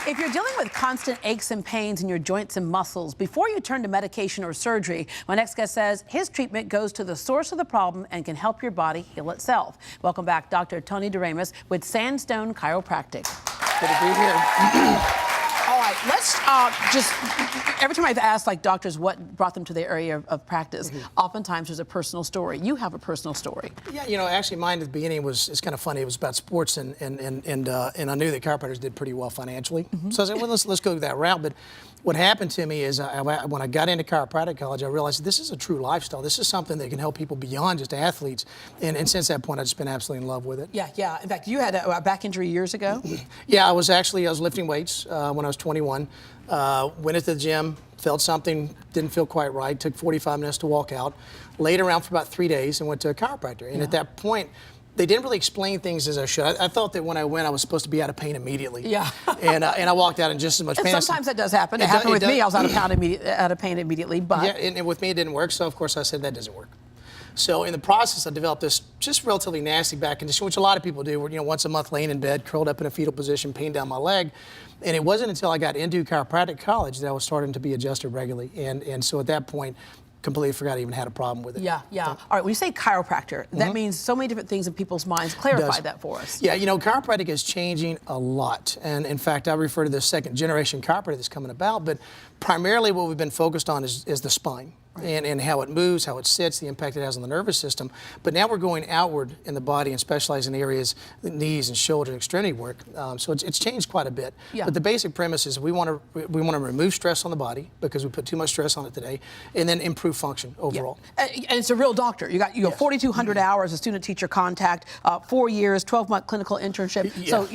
If you're dealing with constant aches and pains in your joints and muscles, before you turn to medication or surgery, my next guest says his treatment goes to the source of the problem and can help your body heal itself. Welcome back, Dr. Tony Doremus with Sandstone Chiropractic. Good to be here. All right, let's every time I've asked doctors what brought them to their area of practice, oftentimes there's a personal story. You have a personal story. Yeah, actually mine at the beginning it's kind of funny. It was about sports and I knew that chiropractors did pretty well financially. So I said, well, let's go that route. But what happened to me is when I got into chiropractic college, I realized this is a true lifestyle. This is something that can help people beyond just athletes. And since that point, I've just been absolutely in love with it. Yeah. In fact, you had a back injury years ago? Yeah, I was lifting weights when I was 21. Went into the gym, felt something, didn't feel quite right, took 45 minutes to walk out, laid around for about 3 days and went to a chiropractor. And at that point, they didn't really explain things as I should. I thought that when I went, I was supposed to be out of pain immediately. Yeah. and I walked out in just as much pain. Sometimes that does happen. It happened with me. I was out of pain immediately. But yeah, and with me it didn't work. So of course I said that doesn't work. So in the process, I developed this just relatively nasty back condition, which a lot of people do. Where, once a month, laying in bed, curled up in a fetal position, pain down my leg. And it wasn't until I got into chiropractic college that I was starting to be adjusted regularly. And so at that point, completely forgot I even had a problem with it. Yeah. All right, when you say chiropractor, that means so many different things in people's minds. Clarify that for us. Yeah, chiropractic is changing a lot. And in fact, I refer to the second generation chiropractic that's coming about, but primarily what we've been focused on is the spine. Right. And how it moves, how it sits, the impact it has on the nervous system. But now we're going outward in the body and specializing in areas, the knees and shoulder and extremity work. So it's changed quite a bit. Yeah. But the basic premise is we want to remove stress on the body because we put too much stress on it today, and then improve function overall. Yeah. And it's a real doctor. You got 4,200 hours of student-teacher contact, 4 years, 12-month clinical internship. Yeah. So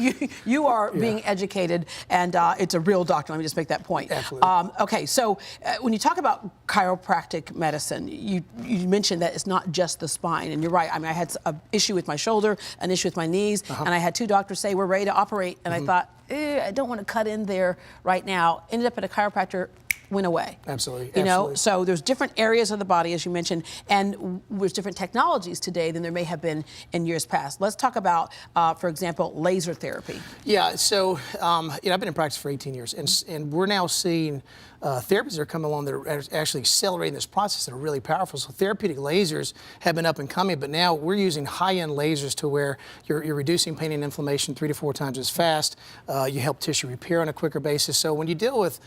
you are being educated, and it's a real doctor. Let me just make that point. Absolutely. Okay, so when you talk about chiropractic medicine, you mentioned that it's not just the spine, and you're right. I mean, I had an issue with my shoulder, an issue with my knees, and I had 2 doctors say we're ready to operate, and I thought, I don't want to cut in there right now. Ended up at a chiropractor, went away. Absolutely. So there's different areas of the body, as you mentioned, and there's different technologies today than there may have been in years past. Let's talk about, for example, laser therapy. Yeah, so I've been in practice for 18 years, and we're now seeing therapies that are coming along that are actually accelerating this process that are really powerful. So therapeutic lasers have been up and coming, but now we're using high-end lasers to where you're reducing pain and inflammation 3 to 4 times as fast. You help tissue repair on a quicker basis. So when you deal with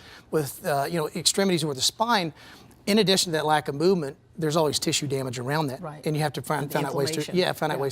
extremities or the spine, in addition to that lack of movement, there's always tissue damage around that, and you have to find out ways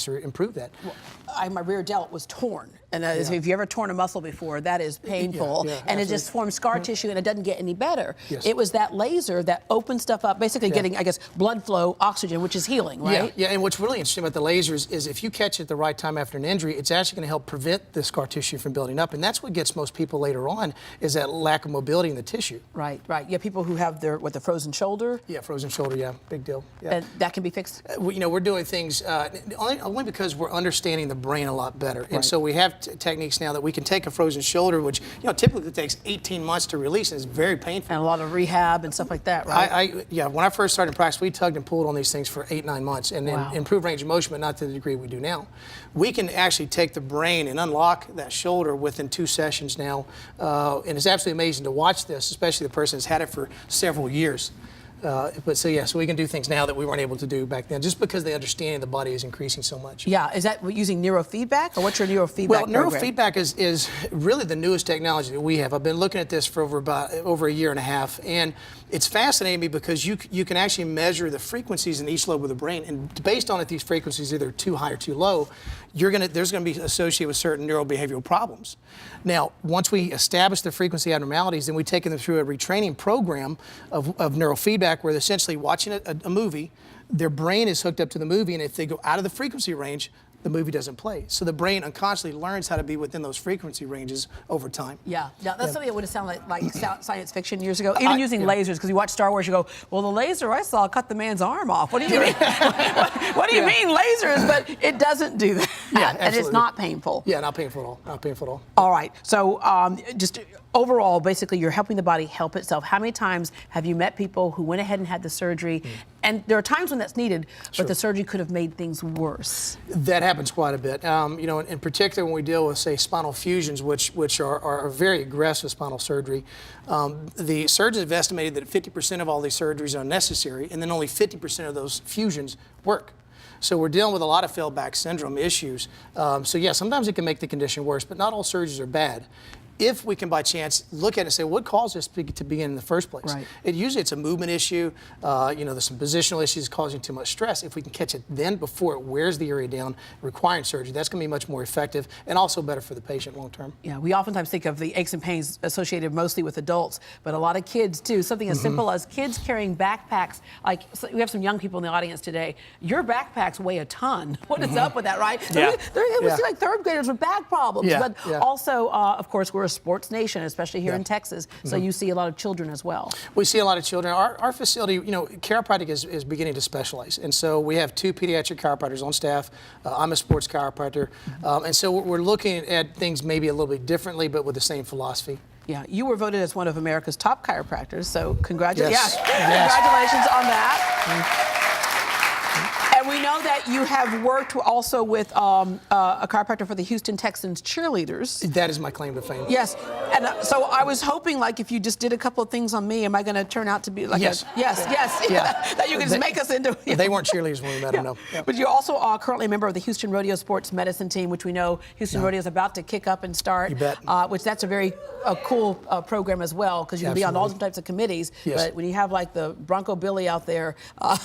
to improve that. Well, my rear delt was torn, and if you ever torn a muscle before, that is painful, and it just forms scar tissue, and it doesn't get any better. Yes. It was that laser that opened stuff up, basically getting, I guess, blood flow, oxygen, which is healing, right? Yeah. And what's really interesting about the lasers is if you catch it at the right time after an injury, it's actually going to help prevent the scar tissue from building up, and that's what gets most people later on is that lack of mobility in the tissue. Right. Yeah, people who have the frozen shoulder. Yeah, frozen shoulder. Big deal. Yeah. And that can be fixed? We're doing things only because we're understanding the brain a lot better. And so we have techniques now that we can take a frozen shoulder, which typically takes 18 months to release, and it's very painful. And a lot of rehab and stuff like that, right? When I first started in practice, we tugged and pulled on these things for 8-9 months and then improved range of motion, but not to the degree we do now. We can actually take the brain and unlock that shoulder within 2 sessions now. And it's absolutely amazing to watch this, especially the person that's had it for several years. So we can do things now that we weren't able to do back then, just because the understanding of the body is increasing so much. Yeah, is that using neurofeedback, or what's your neurofeedback program? Well, neurofeedback is really the newest technology that we have. I've been looking at this for over a year and a half, and it's fascinating me because you can actually measure the frequencies in each lobe of the brain, and based on if these frequencies are either too high or too low, there's going to be associated with certain neurobehavioral problems. Now, once we establish the frequency abnormalities, then we take them through a retraining program of neurofeedback, where they're essentially watching a movie, their brain is hooked up to the movie, and if they go out of the frequency range, the movie doesn't play. So the brain unconsciously learns how to be within those frequency ranges over time. Yeah, that's something that would have sounded like science fiction years ago. Even using lasers, because you watch Star Wars, you go, well, the laser I saw cut the man's arm off. What do you mean? What do you mean lasers? But it doesn't do that. Yeah, and it's not painful. Yeah, not painful at all. Not painful at all. All right. So just overall, basically, you're helping the body help itself. How many times have you met people who went ahead and had the surgery, and there are times when that's needed, but the surgery could have made things worse? That happens quite a bit. You know, in particular when we deal with, say, spinal fusions, which are very aggressive spinal surgery, the surgeons have estimated that 50% of all these surgeries are unnecessary, and then only 50% of those fusions work. So we're dealing with a lot of failed back syndrome issues. So yeah, sometimes it can make the condition worse, but not all surgeries are bad. If we can, by chance, look at it and say, what caused this to begin in the first place? Right. Usually it's a movement issue. You know, there's some positional issues causing too much stress. If we can catch it then before it wears the area down, requiring surgery, that's going to be much more effective and also better for the patient long term. Yeah, we oftentimes think of the aches and pains associated mostly with adults, but a lot of kids too. Something as simple as kids carrying backpacks. Like, so we have some young people in the audience today. Your backpacks weigh a ton. What is up with that, right? Yeah. We see like third graders with back problems. Yeah. But Yeah. also, of course, we're a sports nation, especially here in Texas. So you see a lot of children as well. We see a lot of children. Our facility, you know, chiropractic is beginning to specialize. And so we have 2 pediatric chiropractors on staff. I'm a sports chiropractor. And so we're looking at things maybe a little bit differently, but with the same philosophy. Yeah, you were voted as one of America's top chiropractors, so congratulations. Yes. Yeah, congratulations on that. And we know that you have worked also with a chiropractor for the Houston Texans cheerleaders. That is my claim to fame. Yes, and so I was hoping, like, if you just did a couple of things on me, am I going to turn out to be like Yes. that you can just make us into? They weren't cheerleaders when we met them, no. Yeah. But you're also currently a member of the Houston Rodeo Sports Medicine Team, which we know Houston Rodeo is about to kick up and start. You bet. Which that's a very cool program as well, because you can be on all different types of committees. Yes. But when you have like the Bronco Billy out there,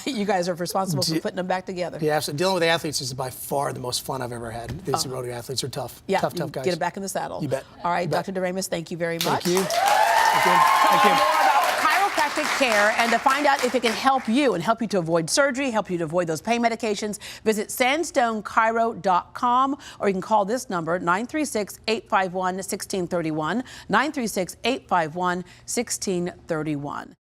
you guys are responsible for putting them back together. Yeah, absolutely. Dealing with athletes is by far the most fun I've ever had. These rodeo athletes are tough. Yeah, tough you guys. get it back in the saddle. You bet. All right, You bet. Dr. DeRamus, thank you very much. Thank you. Thank you. Thank you. More about chiropractic care, and to find out if it can help you and help you to avoid surgery, help you to avoid those pain medications, visit sandstonechiro.com, or you can call this number, 936-851-1631, 936-851-1631.